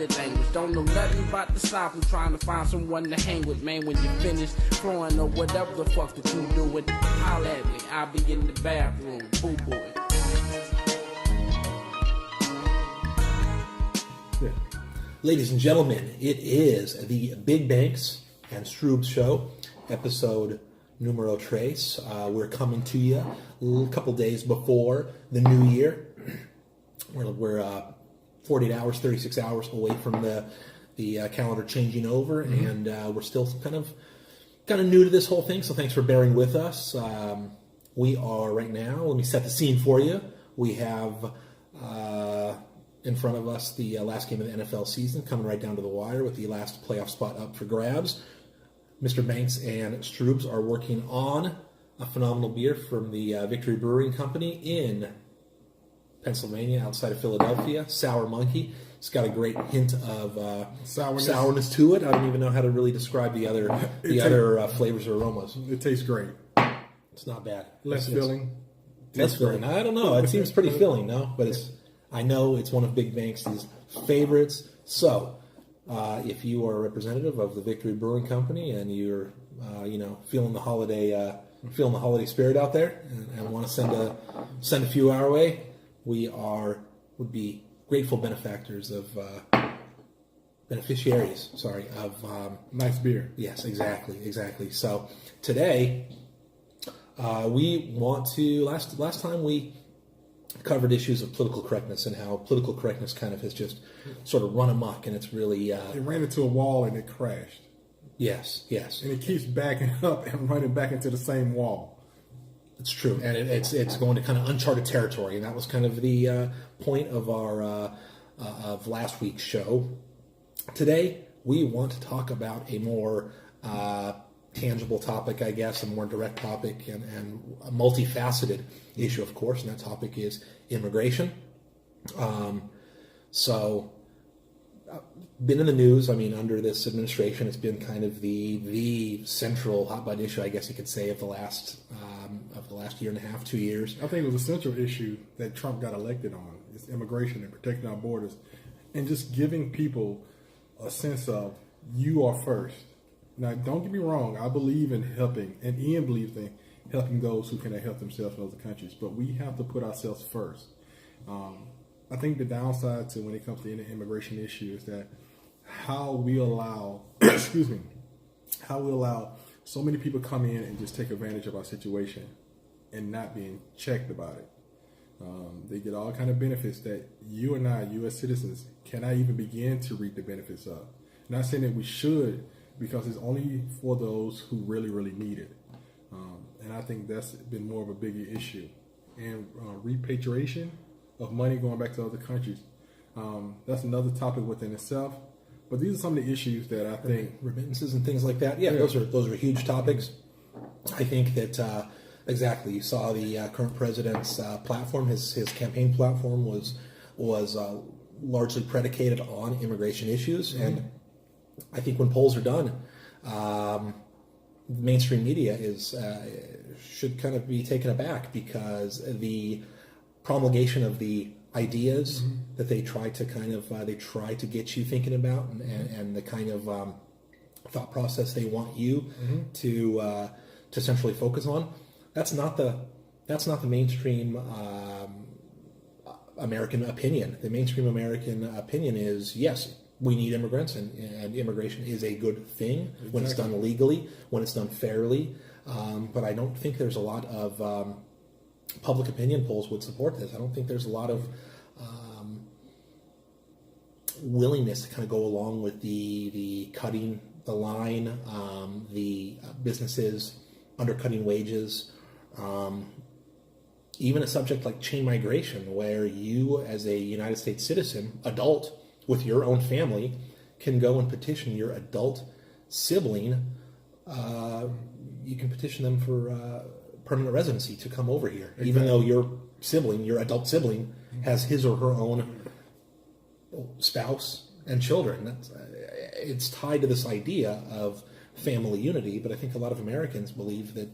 language. Don't know nothing about the South. I'm trying to find someone to hang with, man. When you finish flowing or whatever the fuck that you doing, holla at me. I'll be in the bathroom. Boo boy. Yeah. Ladies and gentlemen, it is the Big Banks and Stroobz show, episode numero tres. We're coming to you a couple days before the new year. We're 48 hours, 36 hours away from the calendar changing over, and we're still kind of new to this whole thing, so thanks for bearing with us. We are right now, let me set the scene for you. We have in front of us the last game of the NFL season, coming right down to the wire with the last playoff spot up for grabs. Mr. Banks and Stroobz are working on a phenomenal beer from the Victory Brewing Company in Pennsylvania, outside of Philadelphia, Sour Monkey. It's got a great hint of sourness to it. I don't even know how to really describe the other flavors or aromas. It tastes great. It's not bad. Less filling. Less filling. I don't know. It seems pretty filling, no? But I know it's one of Big Banks' favorites. So, if you are a representative of the Victory Brewing Company and you're, feeling the holiday spirit out there and want to send a few our way, we would be grateful beneficiaries of nice beer. Yes, exactly. So today we want to. Last time we covered issues of political correctness and how political correctness kind of has just sort of run amok, and it's really it ran into a wall and it crashed. Yes, and it keeps backing up and running back into the same wall. It's true, and it's going to kind of uncharted territory, and that was kind of the point of our of last week's show. Today, we want to talk about a more tangible topic, I guess, a more direct topic, and a multifaceted issue, of course, and that topic is immigration. Been in the news. I mean, under this administration, it's been kind of the central hot button issue, I guess you could say, of the last year and a half, 2 years. I think it was a central issue that Trump got elected on, is immigration and protecting our borders, and just giving people a sense of you are first. Now, don't get me wrong. I believe in helping, and Ian believes in helping those who cannot help themselves in other countries, but we have to put ourselves first. I think the downside to when it comes to the immigration issue is that how we allow, how we allow so many people come in and just take advantage of our situation and not being checked about it. They get all kind of benefits that you and I, U.S. citizens, cannot even begin to reap the benefits of. Not saying that we should, because it's only for those who really, really need it. And I think that's been more of a bigger issue. And repatriation of money going back to other countries, that's another topic within itself. But these are some of the issues that I think... Remittances and things like that. Yeah. Those are huge topics. I think that, exactly, you saw the current president's platform, his campaign platform was largely predicated on immigration issues. Mm-hmm. And I think when polls are done, mainstream media should kind of be taken aback, because the promulgation of the ideas that they try to get you thinking about, and the kind of thought process they want you to centrally focus on. That's not the mainstream American opinion. The mainstream American opinion is, yes, we need immigrants, and immigration is a good thing when it's done legally, when it's done fairly. But I don't think there's a lot of public opinion polls would support this. I don't think there's a lot of willingness to kind of go along with the cutting the line, the businesses undercutting wages, even a subject like chain migration, where you as a United States citizen, adult, with your own family, can go and petition your adult sibling. You can petition them for permanent residency to come over here, even though your adult sibling, has his or her own spouse and children. It's tied to this idea of family unity, but I think a lot of Americans believe that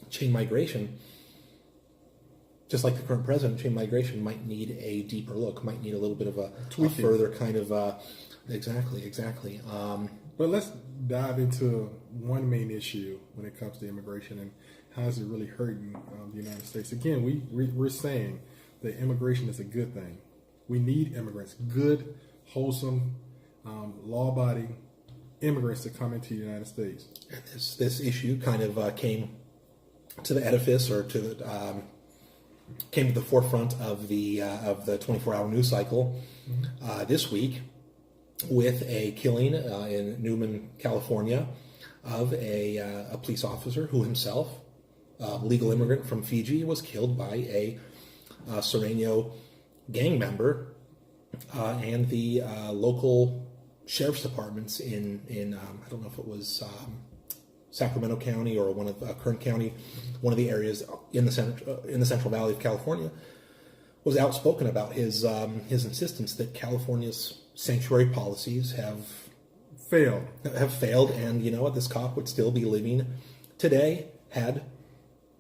chain migration just like the current president, chain migration might need a deeper look, might need a little bit of a Tweaking. further kind of exactly. But let's dive into one main issue when it comes to immigration and how is it really hurting the United States. Again, we're saying that immigration is a good thing. We need immigrants, good, wholesome, law-abiding immigrants to come into the United States. And this issue kind of came to the edifice, or to the, came to the forefront of the 24-hour news cycle this week, with a killing in Newman, California, of a police officer who himself, legal immigrant from Fiji, was killed by a Sereno gang member, and the local sheriff's departments in I don't know if it was Sacramento County or one of Kern County, one of the areas in the Central Valley of California, was outspoken about his insistence that California's sanctuary policies have failed, and you know what, this cop would still be living today had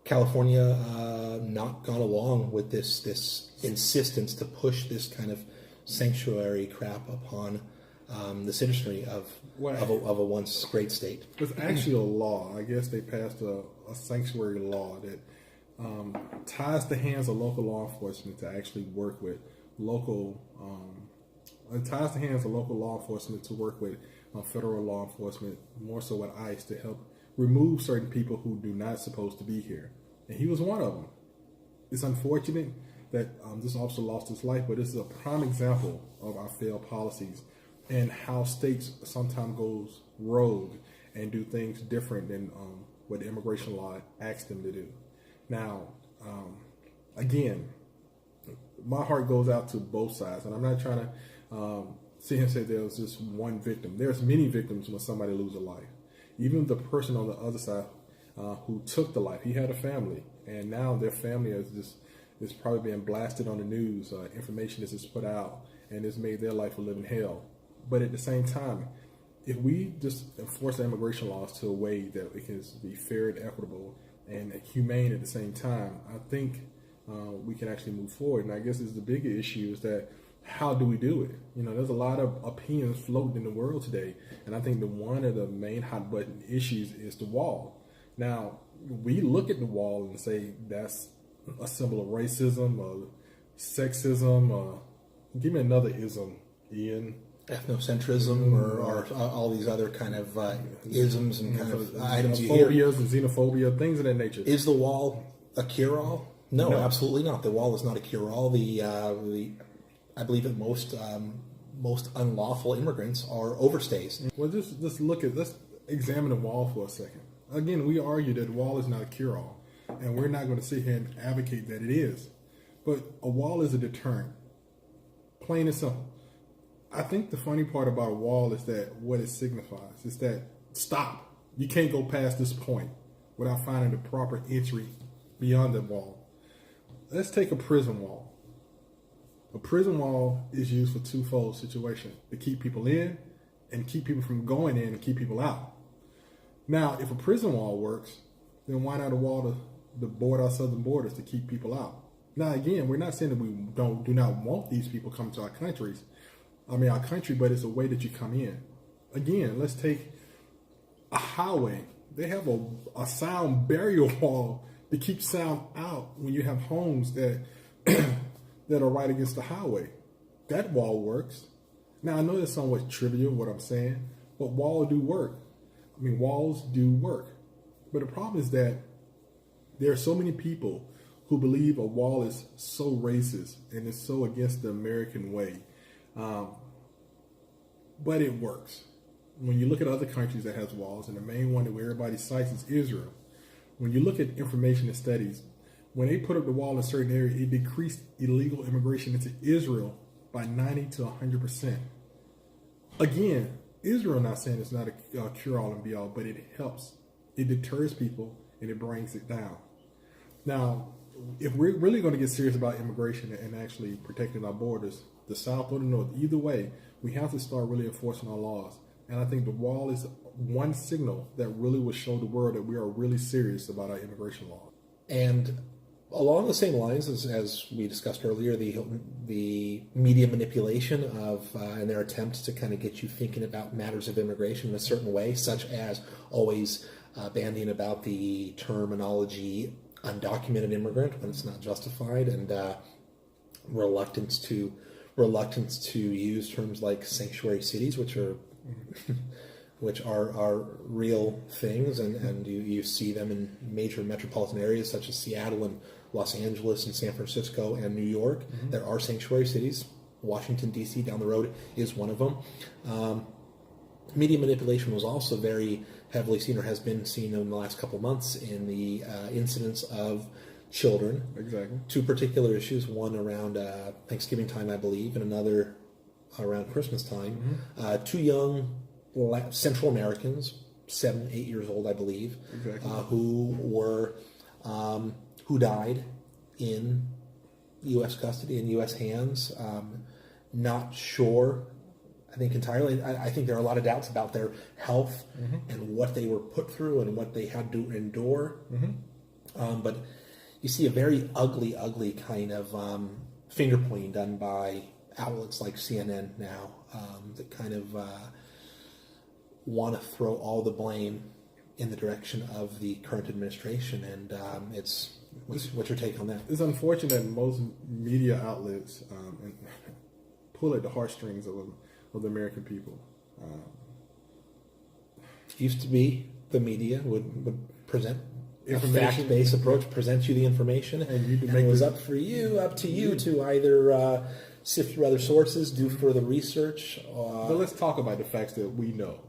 California not gone along with this insistence to push this kind of sanctuary crap upon the citizenry of a once great state. There's actually a law. I guess they passed a sanctuary law that ties the hands of local law enforcement to actually work with local. It ties the hands of local law enforcement to work with federal law enforcement, more so with ICE, to help remove certain people who do not supposed to be here. And he was one of them. It's unfortunate that this officer lost his life, but this is a prime example of our failed policies and how states sometimes goes rogue and do things different than what the immigration law asks them to do. Now, again, my heart goes out to both sides, and I'm not trying to sit here and say there was just one victim. There's many victims when somebody loses a life. Even the person on the other side who took the life, he had a family, and now their family is probably being blasted on the news. Information is just put out, and it's made their life a living hell. But at the same time, if we just enforce the immigration laws to a way that it can be fair and equitable and humane at the same time, I think we can actually move forward. And I guess the bigger issue is that how do we do it? You know, there's a lot of opinions floating in the world today, and I think one of the main hot button issues is the wall. Now, we look at the wall and say that's a symbol of racism or sexism, or give me another ism, Ian. Ethnocentrism, or all these other kind of isms and kind of items you hear. Phobias and xenophobia, things of that nature. Is the wall a cure-all? No, absolutely not. The wall is not a cure-all. I believe that most unlawful immigrants are overstays. Well, let's examine the wall for a second. Again, we argue that the wall is not a cure-all, and we're not going to sit here and advocate that it is. But a wall is a deterrent, plain and simple. I think the funny part about a wall is that what it signifies is that stop. You can't go past this point without finding the proper entry beyond the wall. Let's take a prison wall. A prison wall is used for twofold situation: to keep people in and keep people from going in and keep people out. Now, if a prison wall works, then why not a wall to board our southern borders to keep people out? Now, again, we're not saying that we do not want these people coming to our country, but it's a way that you come in. Again, let's take a highway. They have a sound barrier wall to keep sound out when you have homes that that are right against the highway. That wall works. Now, I know that's somewhat trivial what I'm saying, but walls do work. Walls do work. But the problem is that there are so many people who believe a wall is so racist and is so against the American way. But it works. When you look at other countries that has walls, and the main one that everybody cites is Israel. When you look at information and studies, when they put up the wall in a certain area, it decreased illegal immigration into Israel by 90 to 100%. Again, Israel not saying it's not a cure-all and be-all, but it helps. It deters people and it brings it down. Now, if we're really going to get serious about immigration and actually protecting our borders, the South or the North, either way, we have to start really enforcing our laws. And I think the wall is one signal that really will show the world that we are really serious about our immigration law. And Along the same lines as we discussed earlier, the media manipulation of and their attempts to kind of get you thinking about matters of immigration in a certain way, such as always bandying about the terminology undocumented immigrant when it's not justified, and reluctance to use terms like sanctuary cities, which are real things, and you see them in major metropolitan areas such as Seattle and Los Angeles and San Francisco and New York. Mm-hmm. There are sanctuary cities. Washington, D.C. down the road is one of them. Media manipulation was also very heavily seen, or has been seen in the last couple of months, in the incidents of children. Exactly. Two particular issues, one around Thanksgiving time, I believe, and another around Christmas time. Mm-hmm. Two young Central Americans, 7, 8 years old, I believe, exactly. Who died in U.S. custody, in U.S. hands. Not sure, I think entirely. I think there are a lot of doubts about their health mm-hmm. and what they were put through and what they had to endure. Mm-hmm. But you see a very ugly kind of finger pointing done by outlets like CNN now that kind of want to throw all the blame in the direction of the current administration, and what's your take on that? It's unfortunate that most media outlets pull at the heartstrings of the American people. Used to be the media would present a fact-based approach, present you the information, and it was up to you to either sift through other sources, do further research. But let's talk about the facts that we know.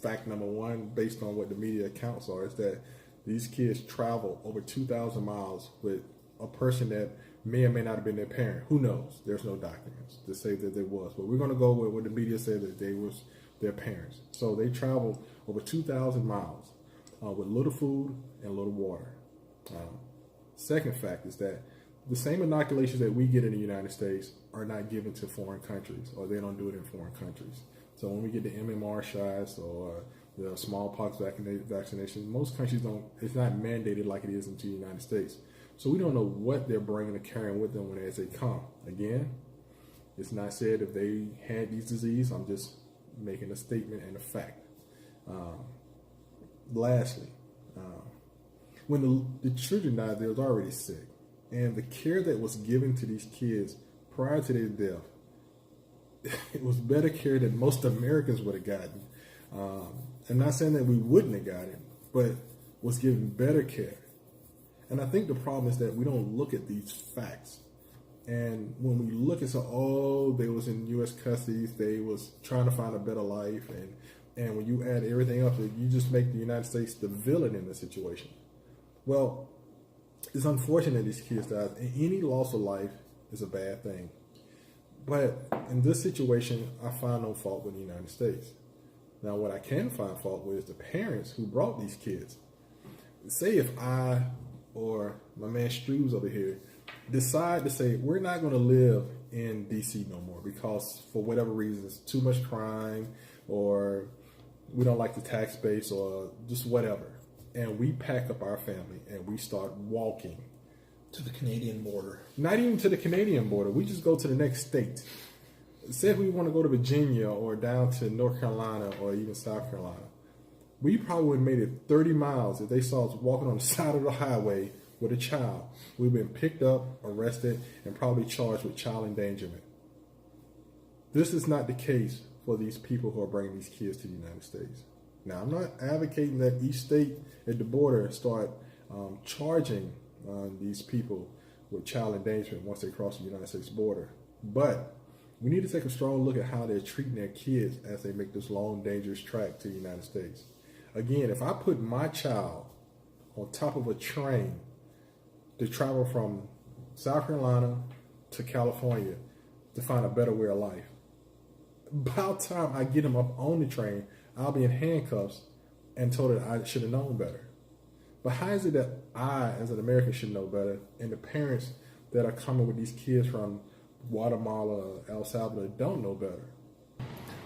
Fact number one, based on what the media accounts are, is that these kids travel over 2,000 miles with a person that may or may not have been their parent. Who knows? There's no documents to say that there was. But we're going to go with what the media said, that they was their parents. So they traveled over 2,000 miles with little food and little water. Second fact is that the same inoculations that we get in the United States are not given to foreign countries, or they don't do it in foreign countries. So when we get the MMR shots or the smallpox vaccinations, most countries don't. It's not mandated like it is in the United States. So we don't know what they're bringing or carrying with them as they come. Again, it's not said if they had these diseases. I'm just making a statement and a fact. Lastly, when the children died, they was already sick, and the care that was given to these kids prior to their death, it was better care than most Americans would have gotten. I'm not saying that we wouldn't have gotten it, but was given better care. And I think the problem is that we don't look at these facts. And when we look at they was in U.S. custody, they was trying to find a better life, and when you add everything up, you just make the United States the villain in the situation. Well, it's unfortunate these kids died, and any loss of life is a bad thing. But in this situation, I find no fault with the United States. Now, what I can find fault with is the parents who brought these kids. Say if I or my man Stroobz over here decide to say, we're not going to live in D.C. no more because for whatever reason, it's too much crime, or we don't like the tax base, or just whatever. And we pack up our family and we start walking to the Canadian border. Not even to the Canadian border. We just go to the next state. Say if we want to go to Virginia or down to North Carolina or even South Carolina. We probably would have made it 30 miles if they saw us walking on the side of the highway with a child. We've been picked up, arrested, and probably charged with child endangerment. This is not the case for these people who are bringing these kids to the United States. Now, I'm not advocating that each state at the border start charging these people with child endangerment once they cross the United States border. But we need to take a strong look at how they're treating their kids as they make this long, dangerous trek to the United States. Again, if I put my child on top of a train to travel from South Carolina to California to find a better way of life, about time I get him up on the train, I'll be in handcuffs and told that I should have known better. But how is it that I, as an American, should know better, and the parents that are coming with these kids from Guatemala, El Salvador, don't know better?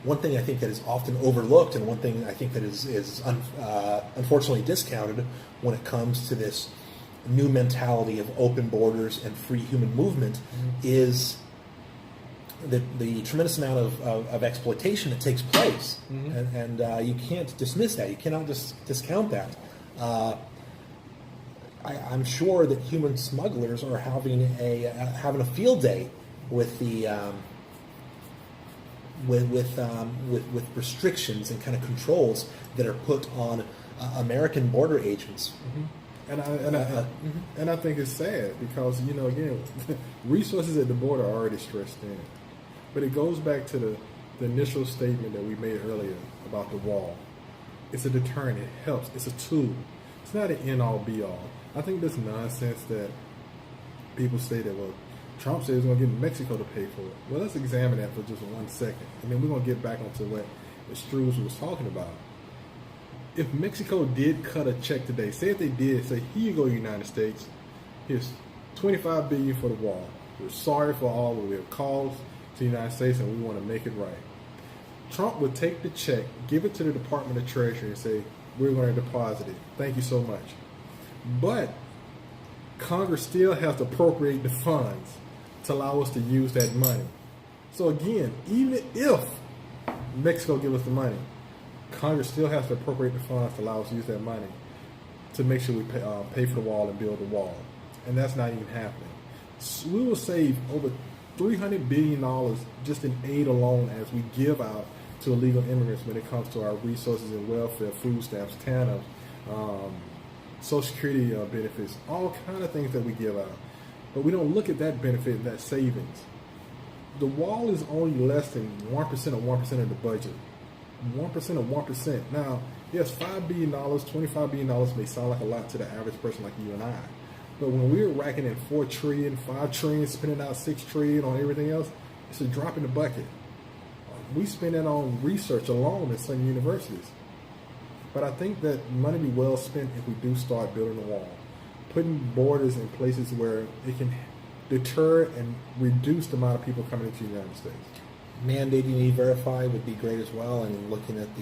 One thing I think that is often overlooked, and one thing I think that is unfortunately discounted when it comes to this new mentality of open borders and free human movement is the tremendous amount of exploitation that takes place, and you can't dismiss that. You cannot discount that. I'm sure that human smugglers are having a field day with the with restrictions and kind of controls that are put on American border agents. And I think it's sad because, again, resources at the border are already stressed in. But it goes back to the initial statement that we made earlier about the wall. It's a deterrent. It helps. It's a tool. It's not an end-all, be-all. I think this nonsense that people say that, well, Trump says he's going to get Mexico to pay for it. Well, let's examine that for just 1 second. And then we're going to get back onto what Stroobz was talking about. If Mexico did cut a check today, say if they did, say, here you go, United States, here's $25 billion for the wall. We're sorry for all that we have caused to the United States, and we want to make it right. Trump would take the check, give it to the Department of Treasury, and say, we're going to deposit it. Thank you so much. But Congress still has to appropriate the funds to allow us to use that money. So again, even if Mexico gives us the money, Congress still has to appropriate the funds to allow us to use that money to make sure we pay for the wall and build the wall. And that's not even happening. So we will save over $300 billion just in aid alone as we give out to illegal immigrants when it comes to our resources and welfare, food stamps, TANFs, Social Security benefits, all kind of things that we give out. But we don't look at that benefit, that savings. The wall is only less than 1% of 1% of the budget. 1% of 1%. Now, yes, $5 billion, $25 billion may sound like a lot to the average person like you and I. But when we're racking in $4 trillion, $5 trillion, spending out $6 trillion on everything else, it's a drop in the bucket. We spend that on research alone at some universities. But I think that money be well spent if we do start building a wall. Putting borders in places where it can deter and reduce the amount of people coming into the United States. Mandating E-Verify would be great as well, and looking at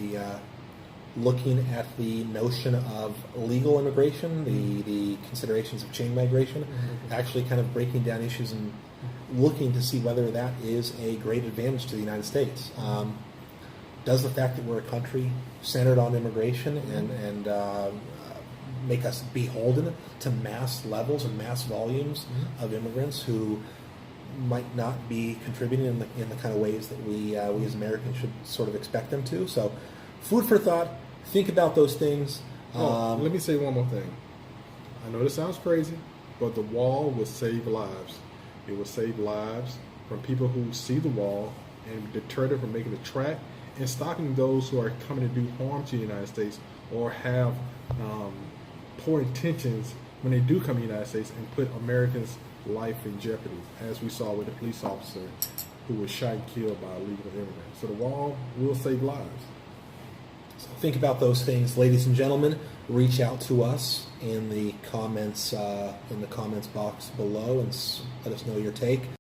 the notion of legal immigration, the considerations of chain migration, actually kind of breaking down issues and looking to see whether that is a great advantage to the United States. Does the fact that we're a country centered on immigration and make us beholden to mass levels and mass volumes of immigrants who might not be contributing in the kind of ways that we as Americans should sort of expect them to? So, food for thought. Think about those things. Let me say one more thing. I know this sounds crazy, but the wall will save lives. It will save lives from people who see the wall and deter them from making the track and stopping those who are coming to do harm to the United States or have poor intentions when they do come to the United States and put Americans' life in jeopardy, as we saw with the police officer who was shot and killed by illegal immigrants. So the wall will save lives. So think about those things, ladies and gentlemen. Reach out to us in the comments box below and let us know your take.